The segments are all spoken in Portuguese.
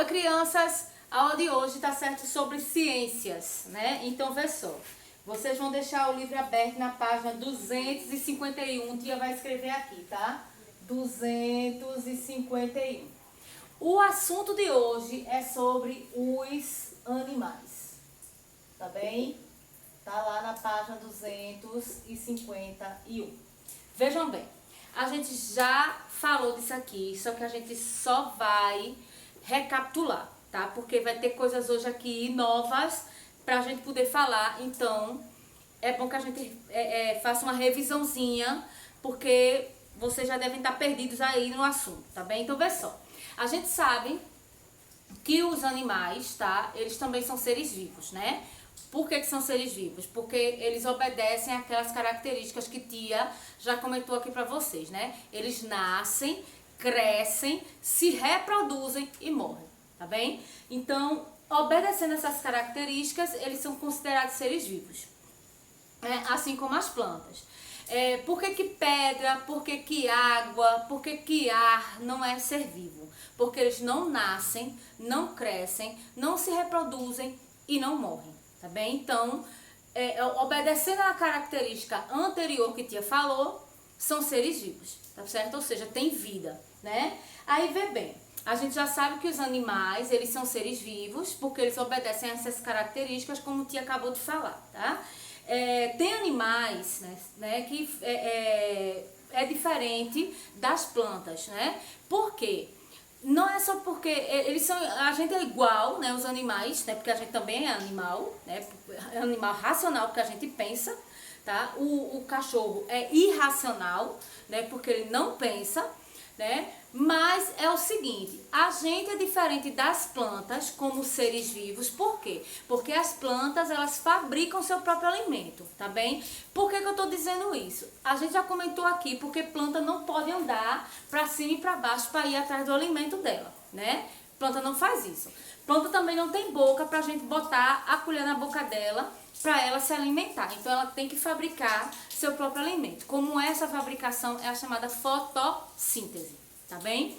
crianças, a aula de hoje está certo sobre ciências, né? Então, vê só. Vocês vão deixar o livro aberto na página 251. Tia vai escrever aqui, tá? 251. O assunto de hoje é sobre os animais, tá bem? Tá lá na página 251. Vejam bem, a gente já falou disso aqui, só que a gente só vai recapitular, tá? Porque vai ter coisas hoje aqui novas pra gente poder falar, então é bom que a gente faça uma revisãozinha, porque vocês já devem estar perdidos aí no assunto, tá bem? Então, vê só. A gente sabe que os animais, tá? Eles também são seres vivos, né? Por que são seres vivos? Porque eles obedecem àquelas características que tia já comentou aqui pra vocês, né? Eles nascem, crescem, se reproduzem e morrem, tá bem? Então, obedecendo essas características, eles são considerados seres vivos, assim como as plantas. Por que pedra, por que água, por que ar não é ser vivo? Porque eles não nascem, não crescem, não se reproduzem e não morrem, tá bem? Então, obedecendo a característica anterior que tia falou, são seres vivos, tá certo? Ou seja, tem vida, né? Aí vê bem, a gente já sabe que os animais, eles são seres vivos, porque eles obedecem a essas características, como tia acabou de falar, tá? Tem animais, né, que é diferente das plantas, né? Por quê? Não é só porque a gente é igual, né, os animais, né, porque a gente também é animal, né, é animal racional porque a gente pensa, tá? O cachorro é irracional, né, porque ele não pensa, né? Mas é o seguinte, a gente é diferente das plantas como seres vivos. Por quê? Porque as plantas, elas fabricam seu próprio alimento, tá bem? Por que eu tô dizendo isso? A gente já comentou aqui, porque planta não pode andar para cima e para baixo para ir atrás do alimento dela, né? Planta não faz isso. Planta também não tem boca pra gente botar a colher na boca dela para ela se alimentar. Então ela tem que fabricar seu próprio alimento. Como essa fabricação é a chamada fotossíntese, tá bem?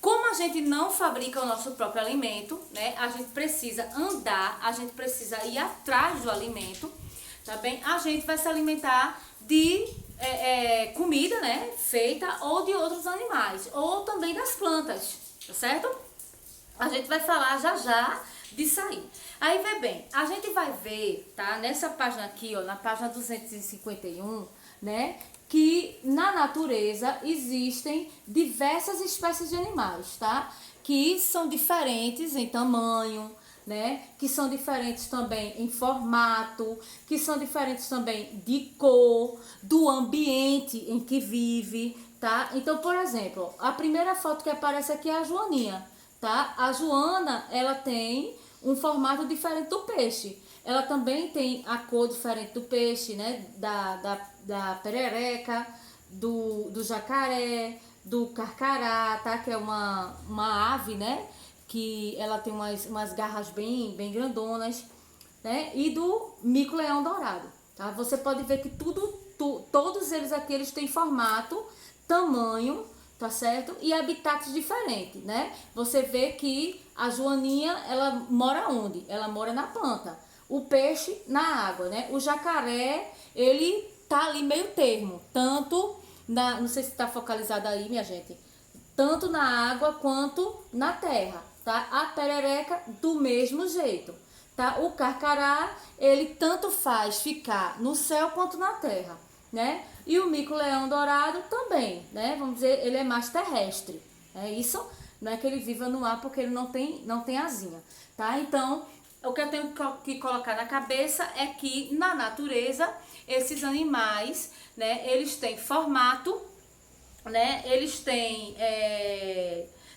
Como a gente não fabrica o nosso próprio alimento, né? A gente precisa andar, a gente precisa ir atrás do alimento, tá bem? A gente vai se alimentar de comida, né? Feita ou de outros animais, ou também das plantas, tá certo? A gente vai falar já disso aí. Aí, vê bem, a gente vai ver, tá? Nessa página aqui, ó, na página 251, né? Que na natureza existem diversas espécies de animais, tá? Que são diferentes em tamanho, né? Que são diferentes também em formato, que são diferentes também de cor, do ambiente em que vive, tá? Então, por exemplo, a primeira foto que aparece aqui é a joaninha, tá? A joana, ela tem um formato diferente do peixe. Ela também tem a cor diferente do peixe, né? Da perereca, do jacaré, do carcará, tá? Que é uma ave, né? Que ela tem umas garras bem grandonas, né? E do mico-leão dourado, tá? Você pode ver que todos eles aqui, eles têm formato, tamanho, tá certo? E habitats diferentes, né? Você vê que a joaninha, ela mora onde? Ela mora na planta. O peixe na água, né? O jacaré, ele tá ali meio termo, tanto não sei se tá focalizado aí, minha gente, tanto na água quanto na terra, tá? A perereca do mesmo jeito, tá? O carcará, ele tanto faz ficar no céu quanto na terra, né? E o mico-leão dourado também, né? Vamos dizer, ele é mais terrestre. É isso? Não é que ele viva no ar porque ele não tem asinha, tá? Então, o que eu tenho que colocar na cabeça é que na natureza, esses animais, né? Eles têm formato, né? Eles têm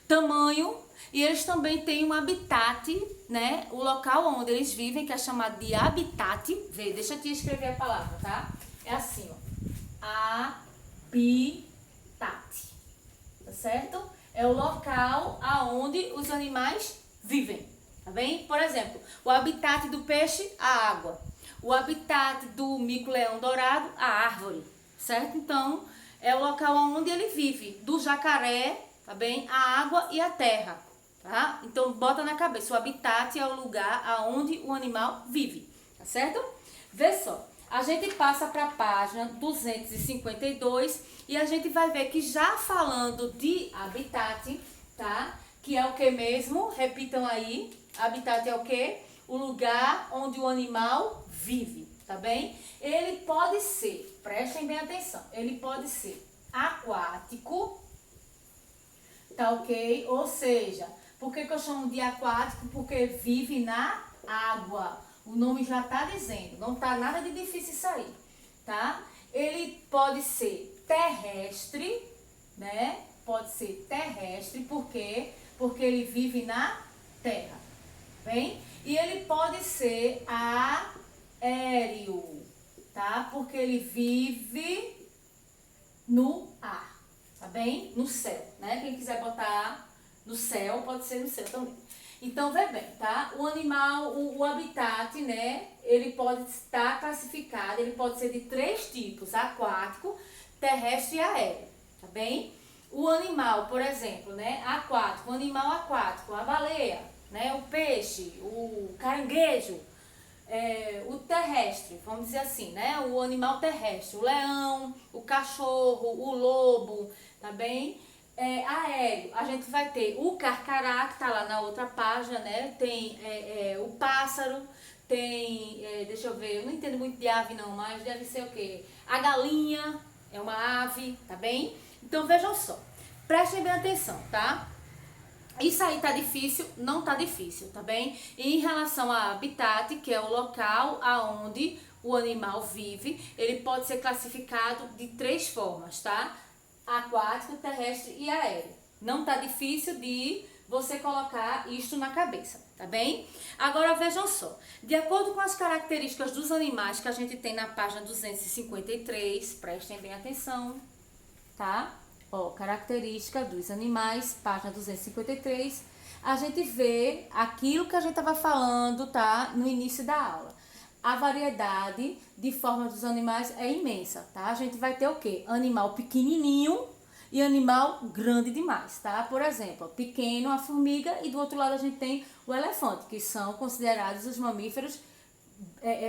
tamanho e eles também têm um habitat, né? O local onde eles vivem, que é chamado de habitat. Vê, deixa eu te escrever a palavra, tá? É assim, ó. Habitat, tá certo? É o local aonde os animais vivem, tá bem? Por exemplo, o habitat do peixe, a água. O habitat do mico-leão dourado, a árvore, certo? Então, é o local onde ele vive. Do jacaré, tá bem? A água e a terra, tá? Então, bota na cabeça, o habitat é o lugar aonde o animal vive, tá certo? Vê só, a gente passa para a página 252 e a gente vai ver que já falando de habitat, tá? Que é o que mesmo? Repitam aí, habitat é o que? O lugar onde o animal vive, tá bem? Ele pode ser, prestem bem atenção, ele pode ser aquático, tá ok? Ou seja, por que eu chamo de aquático? Porque vive na água. O nome já tá dizendo, não tá nada de difícil isso aí, tá? Ele pode ser terrestre, né? Pode ser terrestre, por quê? Porque ele vive na terra, bem? E ele pode ser aéreo, tá? Porque ele vive no ar, tá bem? No céu, né? Quem quiser botar no céu, pode ser no céu também. Então, vê bem, tá? O animal, o habitat, né? Ele pode estar classificado, ele pode ser de 3 tipos: aquático, terrestre e aéreo, tá bem? O animal, por exemplo, né? Aquático, o animal aquático, a baleia, né? O peixe, o caranguejo, o terrestre, vamos dizer assim, né? O animal terrestre, o leão, o cachorro, o lobo, tá bem? Aéreo, a gente vai ter o carcará, que tá lá na outra página, né? Tem o pássaro, tem, deixa eu ver, eu não entendo muito de ave não, mas deve ser o quê? A galinha é uma ave, tá bem? Então vejam só, prestem bem atenção, tá? Isso aí tá difícil? Não tá difícil, tá bem? E em relação a habitat, que é o local aonde o animal vive, ele pode ser classificado de 3 formas, tá? Aquático, terrestre e aéreo. Não tá difícil de você colocar isto na cabeça, tá bem? Agora vejam só, de acordo com as características dos animais que a gente tem na página 253, prestem bem atenção, tá? Ó, característica dos animais, página 253, a gente vê aquilo que a gente estava falando, tá? No início da aula. A variedade de formas dos animais é imensa, tá? A gente vai ter o quê? Animal pequenininho e animal grande demais, tá? Por exemplo, pequeno, a formiga, e do outro lado a gente tem o elefante, que são considerados os mamíferos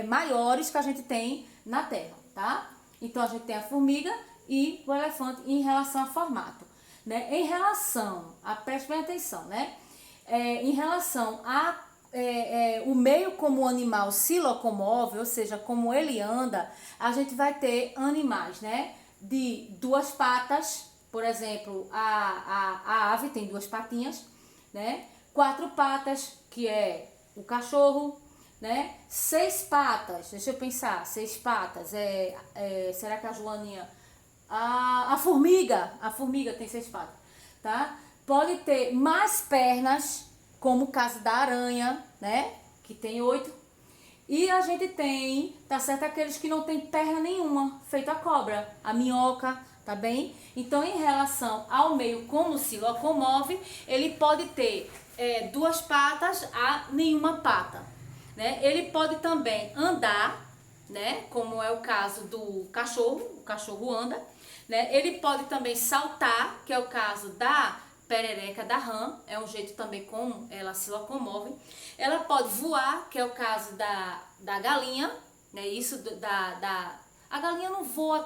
maiores que a gente tem na Terra, tá? Então a gente tem a formiga e o elefante em relação a formato, né? Em relação, preste bem atenção, né? Em relação a o meio como o animal se locomove, ou seja, como ele anda, a gente vai ter animais, né? De 2 patas, por exemplo, a ave tem 2 patinhas, né? 4 patas, que é o cachorro, né? 6 patas, deixa eu pensar, 6 patas, será que a Joaninha... A formiga tem 6 patas, tá? Pode ter mais pernas, como o caso da aranha, né? Que tem 8. E a gente tem, tá certo, aqueles que não tem perna nenhuma, feito a cobra, a minhoca, tá bem? Então, em relação ao meio como se locomove, ele pode ter 2 patas a nenhuma pata, né? Ele pode também andar, né? Como é o caso do cachorro, o cachorro anda, né? Ele pode também saltar, que é o caso da perereca da rã, é um jeito também como ela se locomove. Ela pode voar, que é o caso da galinha, né? Isso a galinha não voa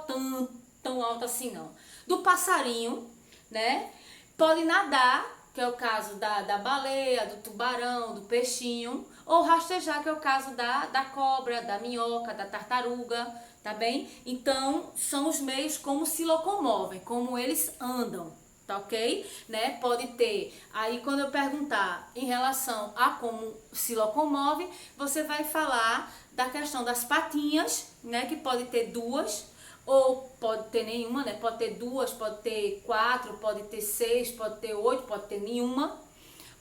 tão alto assim não. Do passarinho, né? Pode nadar, que é o caso da baleia, do tubarão, do peixinho, ou rastejar, que é o caso da cobra, da minhoca, da tartaruga, tá bem? Então, são os meios como se locomovem, como eles andam, tá ok? Né? Pode ter, aí quando eu perguntar em relação a como se locomove, você vai falar da questão das patinhas, né? Que pode ter 2, ou pode ter nenhuma, né? Pode ter 2, pode ter 4, pode ter 6, pode ter 8, pode ter nenhuma.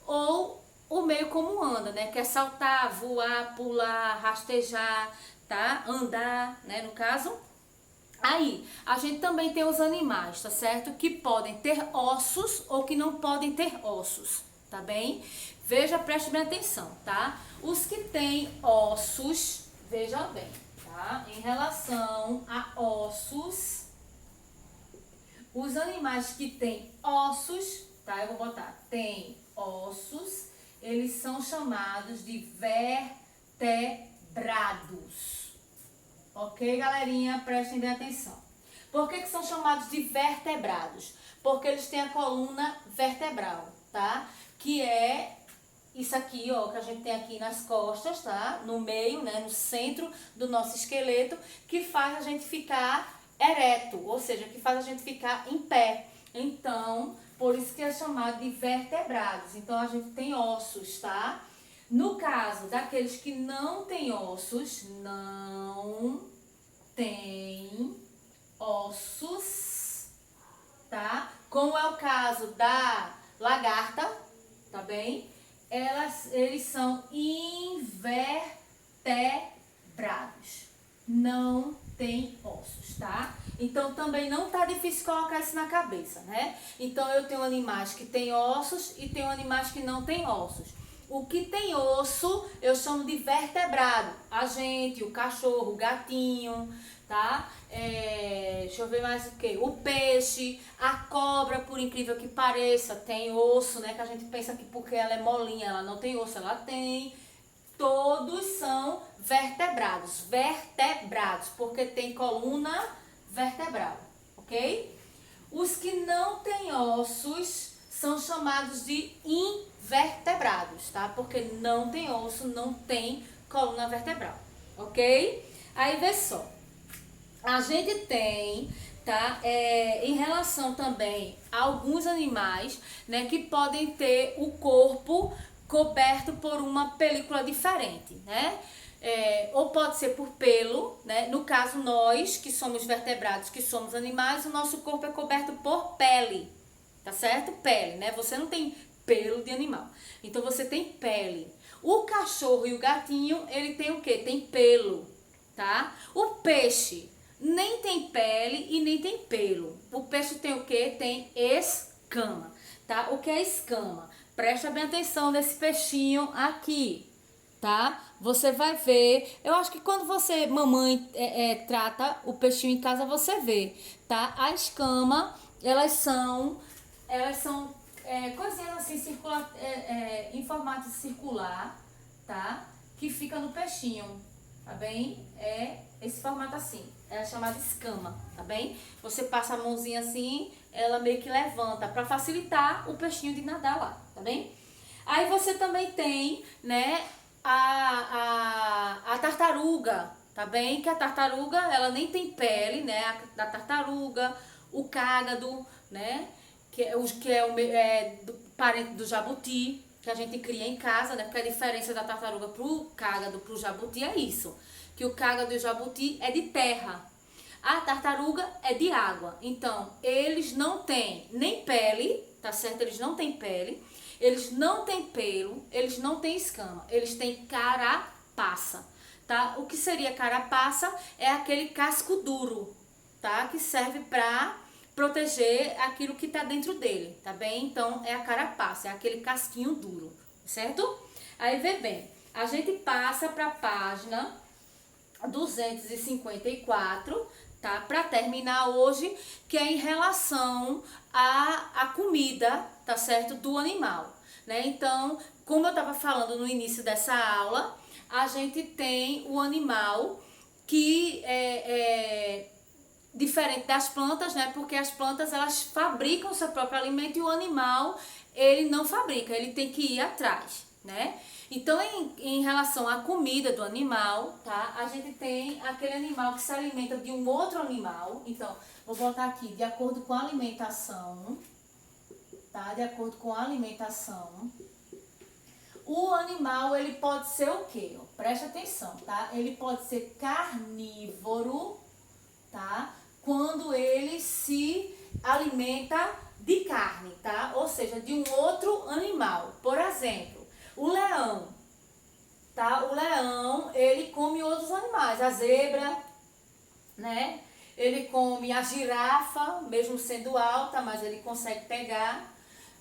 Ou o meio como anda, né? Que é saltar, voar, pular, rastejar, tá? Andar, né? No caso. Aí, a gente também tem os animais, tá certo? Que podem ter ossos ou que não podem ter ossos, tá bem? Veja, preste bem atenção, tá? Os que têm ossos, veja bem, tá? Em relação a ossos, os animais que têm ossos, tá? Eu vou botar, tem ossos, eles são chamados de vertebrados. Ok, galerinha? Prestem bem atenção. Por que são chamados de vertebrados? Porque eles têm a coluna vertebral, tá? Que é isso aqui, ó, que a gente tem aqui nas costas, tá? No meio, né? No centro do nosso esqueleto, que faz a gente ficar ereto, ou seja, que faz a gente ficar em pé. Então, por isso que é chamado de vertebrados. Então, a gente tem ossos, tá? No caso daqueles que não têm ossos, não tem ossos, tá? Como é o caso da lagarta, tá bem? Eles são invertebrados. Não tem ossos, tá? Então, também não tá difícil colocar isso na cabeça, né? Então, eu tenho animais que têm ossos e tenho animais que não têm ossos. O que tem osso, eu chamo de vertebrado. A gente, o cachorro, o gatinho, tá? Deixa eu ver mais o que. O peixe, a cobra, por incrível que pareça, tem osso, né? Que a gente pensa que porque ela é molinha, ela não tem osso, ela tem. Todos são vertebrados, porque tem coluna vertebral, ok? Os que não têm ossos são chamados de invertebrados, tá? Porque não tem osso, não tem coluna vertebral, ok? Aí vê só, a gente tem, tá? Em relação também a alguns animais, né? Que podem ter o corpo coberto por uma película diferente, né? Ou pode ser por pelo, né? No caso, nós que somos vertebrados, que somos animais, o nosso corpo é coberto por pele, tá certo? Pele, né? Você não tem pelo de animal, então você tem pele. O cachorro e o gatinho, ele tem o quê? Tem pelo, tá? O peixe nem tem pele e nem tem pelo. O peixe tem o quê? Tem escama, tá? O que é escama? Presta bem atenção nesse peixinho aqui, tá? Você vai ver, eu acho que quando você, mamãe, trata o peixinho em casa, você vê, tá? A escama, elas são coisinhas assim, em formato circular, tá? Que fica no peixinho, tá bem? Esse formato assim, é chamada escama, tá bem? Você passa a mãozinha assim, ela meio que levanta para facilitar o peixinho de nadar lá, tá bem? Aí você também tem, né, a tartaruga, tá bem? Que a tartaruga, ela nem tem pele, né? A tartaruga, o cágado, né? Que é do parente do jabuti, que a gente cria em casa, né? Porque a diferença da tartaruga pro cágado, pro jabuti é isso. Que o cágado e o jabuti é de terra. A tartaruga é de água. Então, eles não têm nem pele, tá certo? Eles não têm pele. Eles não têm pelo, eles não têm escama, eles têm carapaça, tá? O que seria carapaça é aquele casco duro, tá? Que serve para proteger aquilo que tá dentro dele, tá bem? Então, é a carapaça, é aquele casquinho duro, certo? Aí, vê bem, a gente passa para a página 254, tá? Para terminar hoje, que é em relação à comida, tá certo? Do animal, né? Então, como eu estava falando no início dessa aula, a gente tem o animal que é diferente das plantas, né? Porque as plantas, elas fabricam seu próprio alimento e o animal, ele não fabrica, ele tem que ir atrás, né? Então, em relação à comida do animal, tá? A gente tem aquele animal que se alimenta de um outro animal. Então, vou botar aqui, de acordo com a alimentação, tá? De acordo com a alimentação. O animal, ele pode ser o quê? Preste atenção, tá? Ele pode ser carnívoro, tá? Quando ele se alimenta de carne, tá? Ou seja, de um outro animal. Por exemplo, o leão, tá? O leão, ele come outros animais, a zebra, né? Ele come a girafa, mesmo sendo alta, mas ele consegue pegar,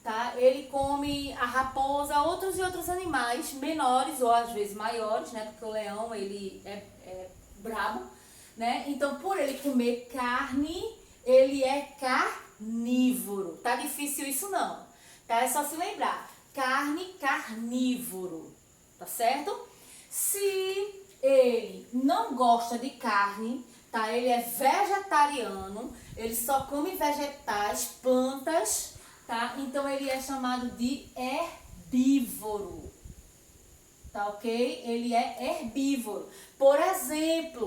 tá? Ele come a raposa, outros e outros animais menores ou às vezes maiores, né? Porque o leão, ele é brabo, né? Então, por ele comer carne, ele é carnívoro. Tá difícil isso não, tá? É só se lembrar. carne, carnívoro, tá certo? Se ele não gosta de carne, tá? Ele é vegetariano, ele só come vegetais, plantas, tá? Então ele é chamado de herbívoro, tá ok? Ele é herbívoro. Por exemplo,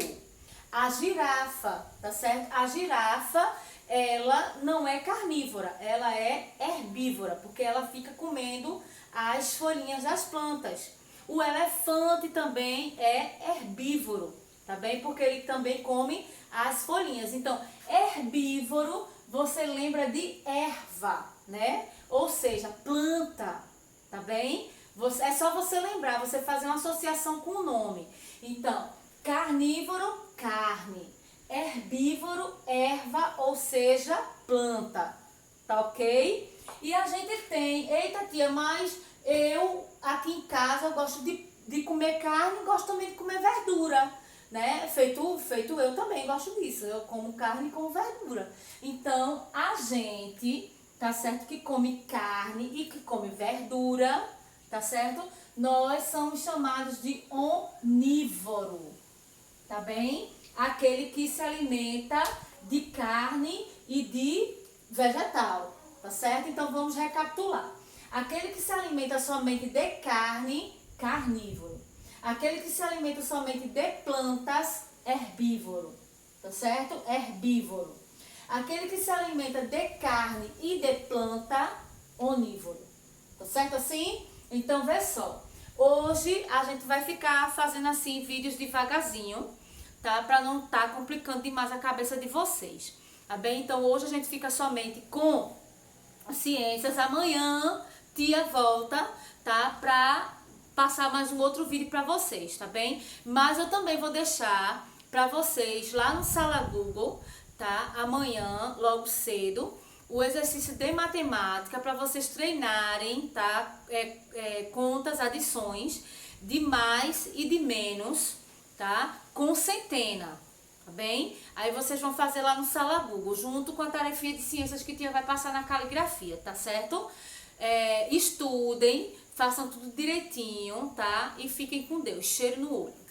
a girafa, tá certo? A girafa, ela não é carnívora, ela é herbívora, porque ela fica comendo as folhinhas das plantas. O elefante também é herbívoro, tá bem? Porque ele também come as folhinhas. Então, herbívoro, você lembra de erva, né? Ou seja, planta, tá bem? É só você lembrar, você fazer uma associação com o nome. Então, carnívoro, carne. Herbívoro, erva, ou seja, planta. Tá ok? E a gente tem, eita tia, mas eu aqui em casa eu gosto de comer carne e gosto também de comer verdura, né? Feito eu também gosto disso, eu como carne e como verdura. Então, a gente, tá certo, que come carne e que come verdura, tá certo? Nós somos chamados de onívoro, tá bem? Aquele que se alimenta de carne e de vegetal, tá certo? Então vamos recapitular. Aquele que se alimenta somente de carne, carnívoro. Aquele que se alimenta somente de plantas, herbívoro, tá certo? Herbívoro. Aquele que se alimenta de carne e de planta, onívoro, tá certo assim? Então vê só, hoje a gente vai ficar fazendo assim vídeos devagarzinho, tá? Pra não tá complicando demais a cabeça de vocês, tá bem? Então hoje a gente fica somente com ciências, amanhã tia volta, tá? Pra passar mais um outro vídeo pra vocês, tá bem? Mas eu também vou deixar pra vocês lá no Sala Google, tá? Amanhã, logo cedo, o exercício de matemática para vocês treinarem, tá? Contas, adições de mais e de menos, tá? Com centena, tá bem? Aí vocês vão fazer lá no Sala Google, junto com a tarefinha de ciências que a tia vai passar na caligrafia, tá certo? Estudem, façam tudo direitinho, tá? E fiquem com Deus. Cheiro no olho.